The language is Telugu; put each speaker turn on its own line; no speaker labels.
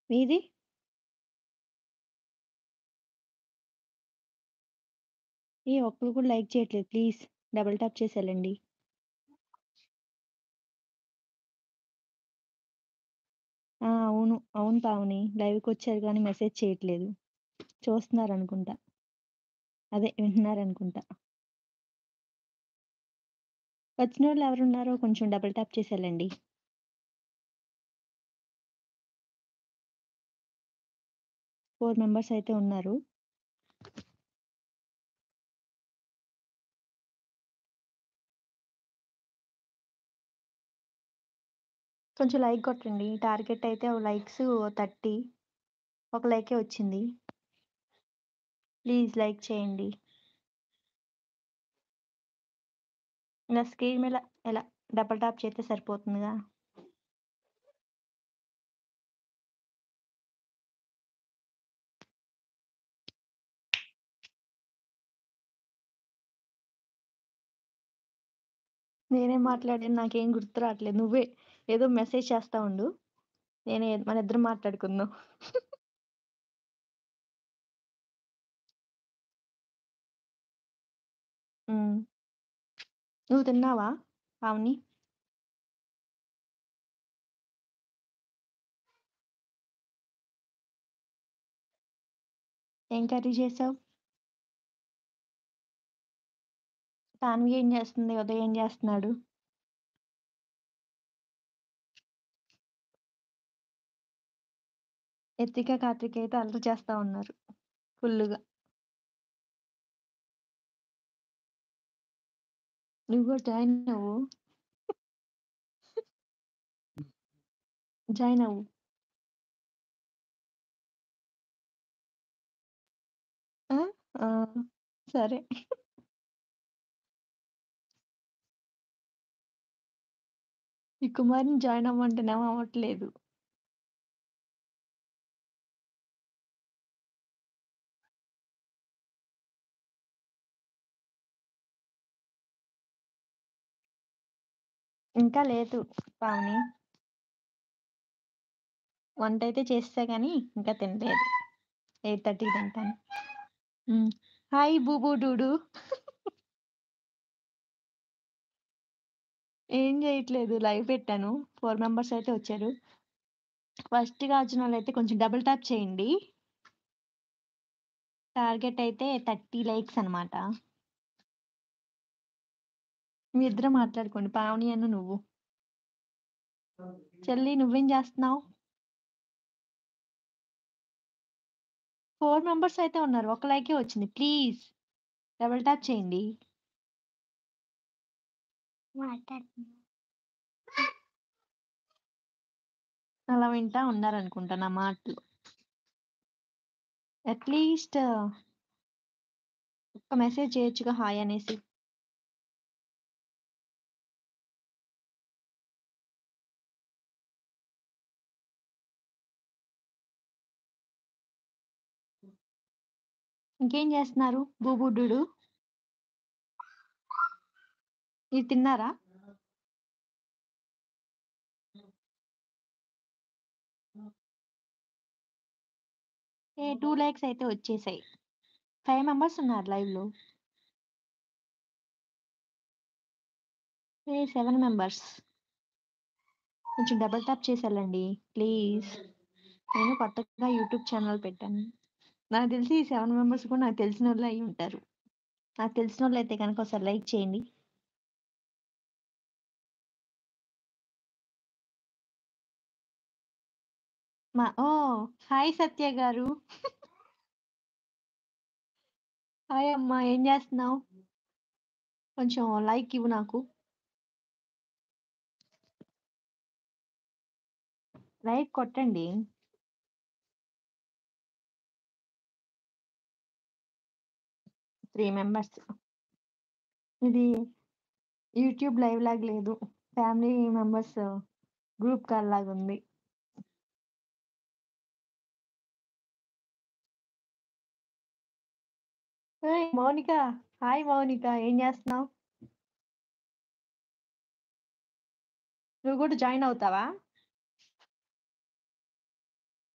మీది? ఒక్కళ్ళు కూడా లైక్ చేయట్లేదు ప్లీజ్. డబుల్ టాప్ చేసి ఎళ్ళండి. అవును. అవును పావని. లైవ్‌కొచ్చారు గానీ మెసేజ్ చేయట్లేదు. చూస్తున్నారనుకుంటా. అదే వింటున్నారనుకుంటా. వచ్చినోళ్ళు ఎవరున్నారో కొంచెం డబుల్ టాప్ చేసి ఎళ్ళండి. మెంబర్స్ అయితే ఉన్నారు. కొంచెం లైక్ కొట్టండి. టార్గెట్ అయితే లైక్స్ 30. ఒక లైకే వచ్చింది. ప్లీజ్ లైక్ చేయండి. ఇలా స్క్రీన్ మీద ఇలా డబుల్ టాప్ చేస్తే సరిపోతుందిగా. నేనేం మాట్లాడాను నాకేం గుర్తు రావట్లేదు. నువ్వే ఏదో మెసేజ్ చేస్తా ఉండు. మనిద్దరం మాట్లాడుకుందాం. హ్మ్. నువ్వు తిన్నావా పావని? ఏం కర్రీ చేసావు? సాన్వి ఏం చేస్తుంది? ఉదయ్ ఏం చేస్తున్నాడు? ఎత్తిక, కార్తిక్ అయితే అల్లరి చేస్తా ఉన్నారు ఫుల్లుగా. నువ్వు కూడా జాయిన్ అవ్వు. జాయిన్ అవ్వు. ఆ! ఆ! సరే. ఈ కుమారిని జాయిన్ అవ్వమంటేనేమో అవ్వట్లేదు. ఇంకా లేదు పావని. వంటైతే చేసేసా గానీ ఇంకా తినలేదు. 8:30కి తింటాను. హ్మ్. హాయ్ బూబూ డూడు. ఏం చేయట్లేదు. లైవ్ పెట్టాను. 4 మెంబర్స్ అయితే వచ్చారు. ఫస్ట్‌గా వచ్చినోళ్ళైతే కొంచెం డబుల్ టాప్ చేయండి. టార్గెట్ అయితే 30 లైక్స్ అన్నమాట. మీ ఇద్దరు మాట్లాడుకోండి. పావని నువ్వు. చెల్లి నువ్వేం చేస్తున్నావు? 4 మెంబర్స్ అయితే ఉన్నారు. ఒక లైకే వచ్చింది. ప్లీజ్ డబుల్ టాప్ చేయండి. అలా వింటా ఉన్నారనుకుంటా నా మాటలు. అట్‌లీస్ట్ ఒక్క మెసేజ్ చేయొచ్చుగా హాయ్ అనేసి. ఇంకేం చేస్తున్నారు బూబూ డూడు? మీరు తిన్నారా? ఏ 2 లైక్స్ అయితే వచ్చేసాయి. 5 మెంబర్స్ ఉన్నారు లైవ్‌లో. 7 మెంబర్స్. కొంచెం డబుల్ టాప్ చేసి ఎళ్ళండి ప్లీజ్. నేను కొత్తగా యూట్యూబ్ ఛానెల్ పెట్టాను. నాకు తెలిసి ఈ 7 మెంబర్స్ కూడా నాకు తెలిసినోళ్ళే అయ్యుంటారు. నాకు తెలిసినోళ్ళైతే గనక ఒకసారి లైక్ చేయండి. ఓహ్! హాయ్ సత్య గారు. హాయ్ అమ్మా! ఏం జేస్తున్నావు? కొంచెం లైక్ ఇవ్వు నాకు. లైక్ కొట్టండి. 3 మెంబర్స్. ఇది యూట్యూబ్ లైవ్ లాగా లేదు. ఫ్యామిలీ మెంబర్స్ గ్రూప్ కాల్ లాగుంది. ఏయ్! మౌనిక. హాయ్ మౌనిక. ఏం జేస్తున్నావు? నువ్వు గూడా జాయిన్ అవుతావా?